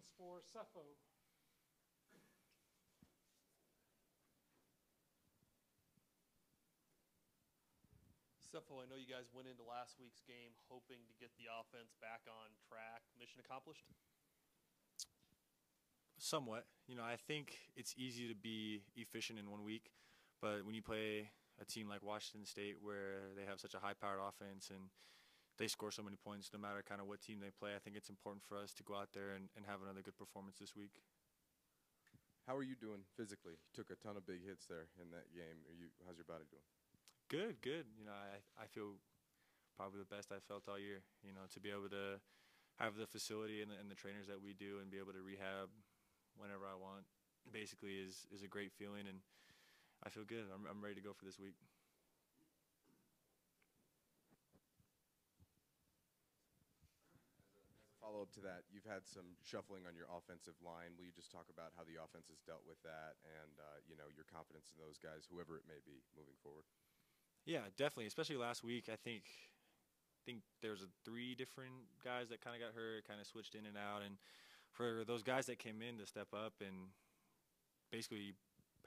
comes for Sefo. Sefo, I know you guys went into last week's game hoping to get the offense back on track. Mission accomplished? Somewhat. I think it's easy to be efficient in 1 week, but when you play a team like Washington State where they have such a high-powered offense and they score so many points no matter kind of what team they play, I think it's important for us to go out there and have another good performance this week. How are you doing physically? You took a ton of big hits there in that game. How's your body doing? Good, good. I feel probably the best I've felt all year. To be able to have the facility and the trainers that we do and be able to rehab whenever I want basically is a great feeling, and I feel good. I'm ready to go for this week. Follow-up to that, you've had some shuffling on your offensive line. Will you just talk about how the offense has dealt with that and, your confidence in those guys, whoever it may be, moving forward? Yeah, definitely, especially last week. I think there was 3 different guys that kind of got hurt, kind of switched in and out, and for those guys that came in to step up and basically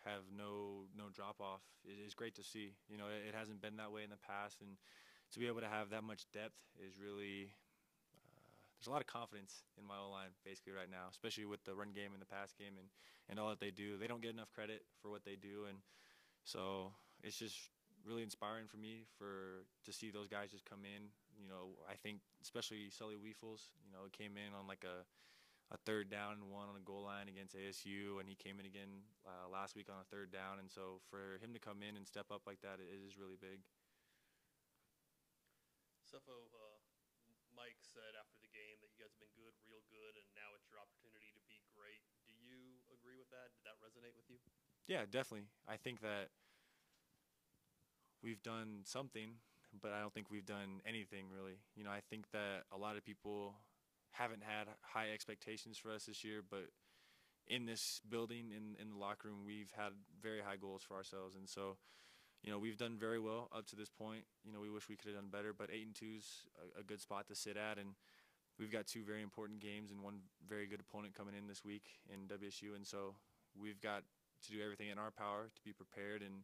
have no drop-off is great to see. It hasn't been that way in the past, and to be able to have that much depth is really there's a lot of confidence in my O-line basically right now, especially with the run game and the pass game and all that they do. They don't get enough credit for what they do, and so it's just really inspiring for me to see those guys just come in. I think especially Sully Weefels, came in on like a 3rd down and 1 on a goal line against ASU, and he came in again last week on a 3rd down, and so for him to come in and step up like that, it is really big. Sefo, Mike said after the game that you guys have been good, real good, and now it's your opportunity to be great. Do you agree with that? Did that resonate with you? Yeah, definitely. I think that we've done something, but I don't think we've done anything really. I think that a lot of people haven't had high expectations for us this year, but in this building, in the locker room, we've had very high goals for ourselves, and so we've done very well up to this point. We wish we could have done better, but 8-2 is a good spot to sit at, and we've got 2 very important games and 1 very good opponent coming in this week in WSU, and so we've got to do everything in our power to be prepared and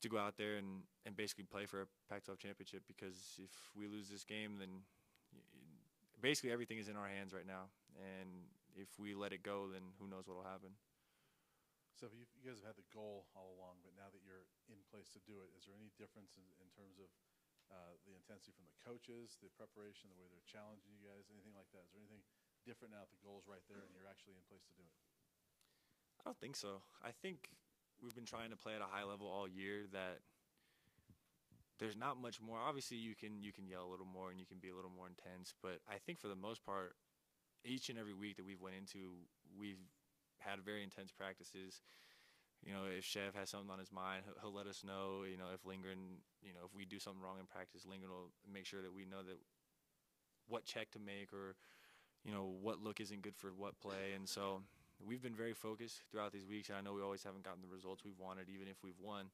to go out there and basically play for a Pac-12 championship, because if we lose this game, then basically everything is in our hands right now, and if we let it go, then who knows what will happen. So you guys have had the goal all along, but now that you're in place to do it, is there any difference in terms of the intensity from the coaches, the preparation, the way they're challenging you guys, anything like that? Is there anything different now that the goal's right there and you're actually in place to do it? I don't think so. I think we've been trying to play at a high level all year, that there's not much more. Obviously, you can yell a little more and you can be a little more intense, but I think for the most part, each and every week that we've went into, we've had very intense practices. If Chev has something on his mind, he'll let us know. If Lindgren, if we do something wrong in practice, Lindgren will make sure that we know that what check to make, or what look isn't good for what play. And so we've been very focused throughout these weeks, and I know we always haven't gotten the results we've wanted, even if we've won.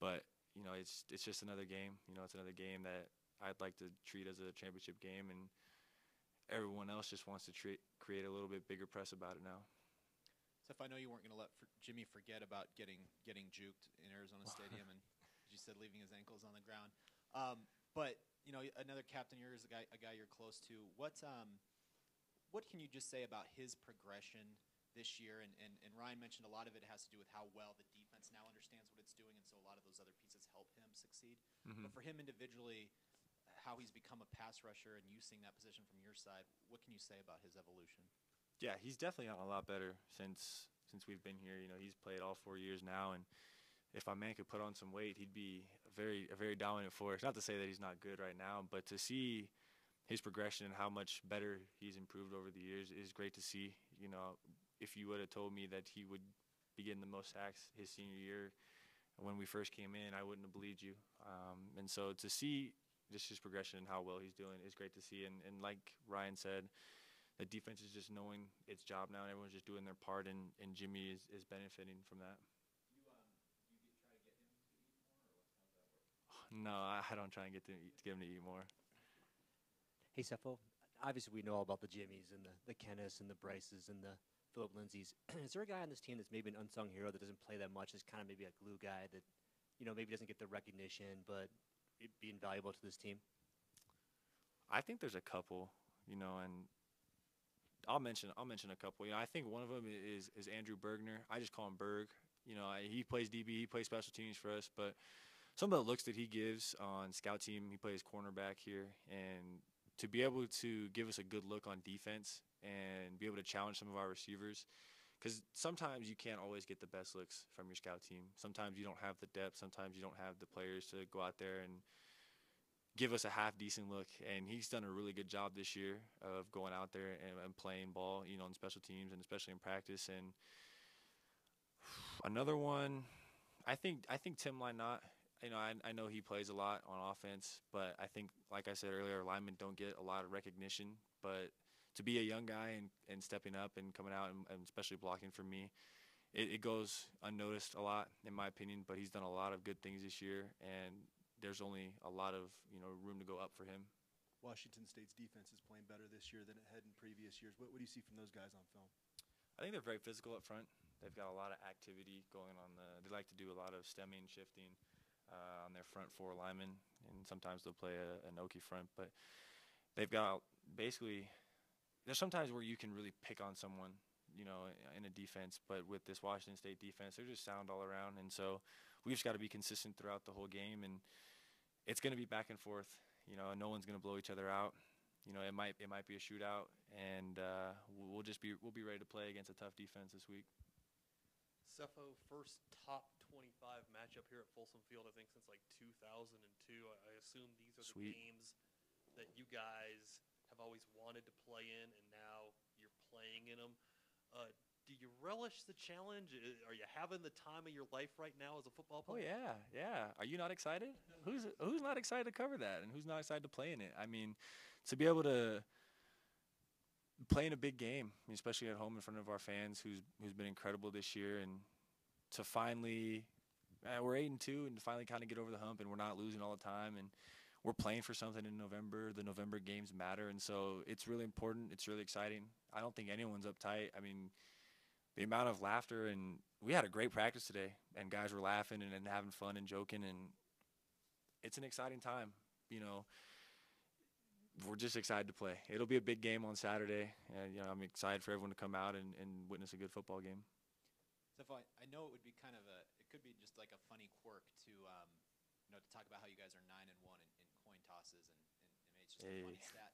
But it's just another game. It's another game that I'd like to treat as a championship game, and everyone else just wants to create a little bit bigger press about it now. Seth, I know you weren't going to let Jimmy forget about getting juked in Arizona Stadium, and as you said, leaving his ankles on the ground. But another captain here is a guy you're close to. What can you just say about his progression this year? And Ryan mentioned a lot of it has to do with how well the defense now understands what it's doing, and so a lot of those other pieces help him succeed. Mm-hmm. But for him individually, how he's become a pass rusher, and you seeing that position from your side, what can you say about his evolution? Yeah, he's definitely gotten a lot better since we've been here. He's played all 4 years now, and if my man could put on some weight, he'd be a very dominant force. Not to say that he's not good right now, but to see his progression and how much better he's improved over the years is great to see. If you would have told me that he would be getting the most sacks his senior year when we first came in, I wouldn't have believed you. And so to see just his progression and how well he's doing is great to see. And like Ryan said, the defense is just knowing its job now, and everyone's just doing their part, and Jimmy is benefiting from that. You try to get him to eat more, or how's that work? No, I don't try and get him to eat more. Hey, Sefo, obviously we know all about the Jimmies and the Kenneths and the Bryces and the Philip Lindsays. Is there a guy on this team that's maybe an unsung hero that doesn't play that much, is kind of maybe a glue guy that, maybe doesn't get the recognition, but it be invaluable to this team? I think there's a couple, and I'll mention a couple. I think one of them is Andrew Bergner. I just call him Berg. He plays DB, he plays special teams for us, but some of the looks that he gives on scout team, he plays cornerback here, and to be able to give us a good look on defense and be able to challenge some of our receivers, because sometimes you can't always get the best looks from your scout team. Sometimes you don't have the depth. Sometimes you don't have the players to go out there and give us a half-decent look. And he's done a really good job this year of going out there and playing ball, in special teams and especially in practice. And another one, I think Tim Lynott. I know he plays a lot on offense, but I think, like I said earlier, linemen don't get a lot of recognition. But to be a young guy and stepping up and coming out and especially blocking for me, it goes unnoticed a lot, in my opinion. But he's done a lot of good things this year, and there's only a lot of room to go up for him. Washington State's defense is playing better this year than it had in previous years. What do you see from those guys on film? I think they're very physical up front. They've got a lot of activity going on. They like to do a lot of stemming, shifting on their front four linemen, and sometimes they'll play an Okie front. But they've got basically – there's sometimes where you can really pick on someone, in a defense. But with this Washington State defense, they're just sound all around. And so we just got to be consistent throughout the whole game. And it's going to be back and forth. No one's going to blow each other out. It might be a shootout, and we'll be ready to play against a tough defense this week. Sefo, first top 25 matchup here at Folsom Field, I think, since like 2002. I assume these are Sweet. the games that you guys have always wanted to play in, and now you're playing in them. Do you relish the challenge? Are you having the time of your life right now as a football Oh player? yeah. Are you not excited? Who's not excited to cover that, and who's not excited to play in it? I mean, to be able to play in a big game, especially at home in front of our fans, who's been incredible this year, and to finally we're 8-2, and to finally kind of get over the hump, and we're not losing all the time, and we're playing for something in November. The November games matter, and so it's really important. It's really exciting. I don't think anyone's uptight. I mean, the amount of laughter, and we had a great practice today, and guys were laughing and having fun and joking, and it's an exciting time. We're just excited to play. It'll be a big game on Saturday, and I'm excited for everyone to come out and witness a good football game. Sefo, I know it would be it could be just like a funny quirk to to talk about how you guys are 9-1 in coin tosses, and maybe it's just a funny stat.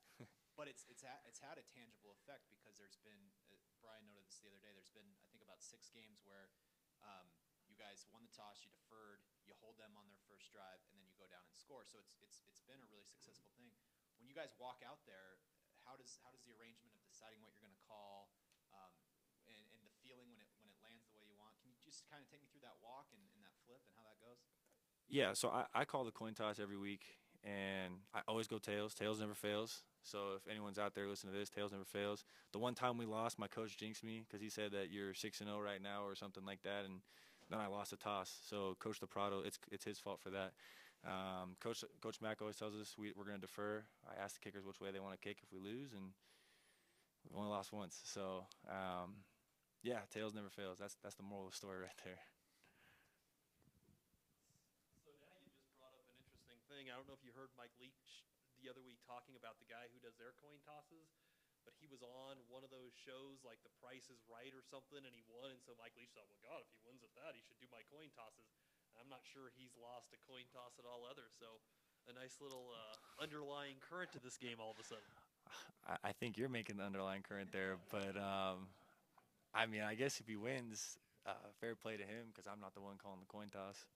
But it's had a tangible effect, because there's been, Brian noted this the other day, there's been, I think, about 6 games where you guys won the toss, you deferred, you hold them on their first drive, and then you go down and score. So it's been a really successful thing. When you guys walk out there, how does the arrangement of deciding what you're going to call and the feeling when it lands the way you want, can you just kind of take me through that walk and that flip and how that goes? Yeah, so I call the coin toss every week, and I always go tails. Tails never fails. So if anyone's out there listening to this, tails never fails. The one time we lost, my coach jinxed me because he said that you're 6-0 right now or something like that, and then I lost a toss. So Coach DePrado, it's his fault for that. Coach Mack always tells us we're going to defer. I ask the kickers which way they want to kick if we lose, and we only lost once. So yeah, tails never fails. That's the moral of the story right there. So now you just brought up an interesting thing. I don't know if you heard Mike Leach the other week talking about the guy who does their coin tosses, but he was on one of those shows like The Price is Right or something, and he won. And so Mike Leach thought, well, God, if he wins at that, he should do my coin tosses. And I'm not sure he's lost a coin toss at all either. So a nice little underlying current to this game all of a sudden. I think you're making the underlying current there, but I mean, I guess if he wins, fair play to him, because I'm not the one calling the coin toss.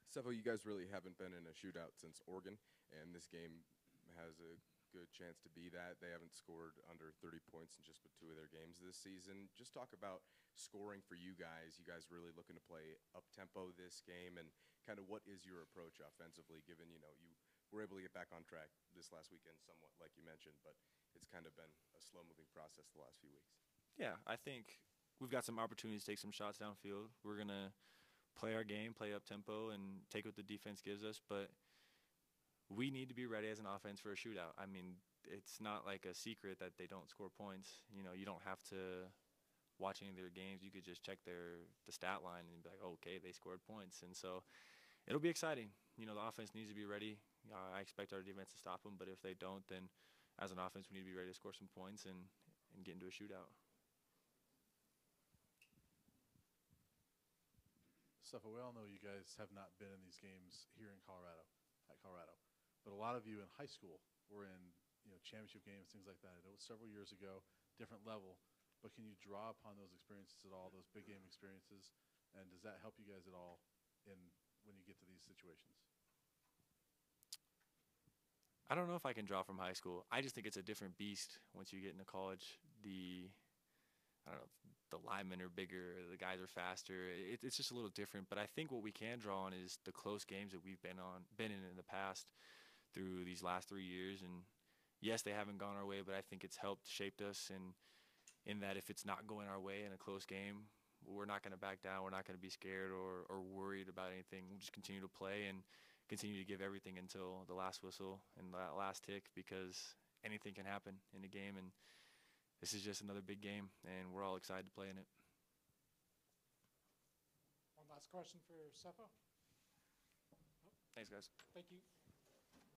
Sefo, you guys really haven't been in a shootout since Oregon, and this game has a good chance to be that. They haven't scored under 30 points in just 2 of their games this season. Just talk about scoring for you guys. You guys really looking to play up-tempo this game, and kind of what is your approach offensively, given, you were able to get back on track this last weekend somewhat, like you mentioned, but it's kind of been a slow-moving process the last few weeks. Yeah, I think we've got some opportunities to take some shots downfield. We're going to play our game, play up-tempo, and take what the defense gives us, but we need to be ready as an offense for a shootout. I mean, it's not like a secret that they don't score points. You know, you don't have to watch any of their games. You could just check the stat line and be like, oh, okay, they scored points. And so it'll be exciting. You know, the offense needs to be ready. I expect our defense to stop them, but if they don't, then as an offense, we need to be ready to score some points and get into a shootout. Sefo, we all know you guys have not been in these games here in Colorado, but a lot of you in high school were in, you know, championship games, things like that. It was several years ago, different level, but can you draw upon those experiences at all, those big game experiences, and does that help you guys at all when you get to these situations? I don't know if I can draw from high school. I just think it's a different beast once you get into college. I don't know, the linemen are bigger, the guys are faster. It's just a little different. But I think what we can draw on is the close games that we've been in the past through these last 3 years. And yes, they haven't gone our way, but I think it's helped shaped us. And in that, if it's not going our way in a close game, we're not going to back down. We're not going to be scared or worried about anything. We'll just continue to play and continue to give everything until the last whistle and that last tick, because anything can happen in a game. And this is just another big game, and we're all excited to play in it. One last question for Sefo. Thanks, guys. Thank you.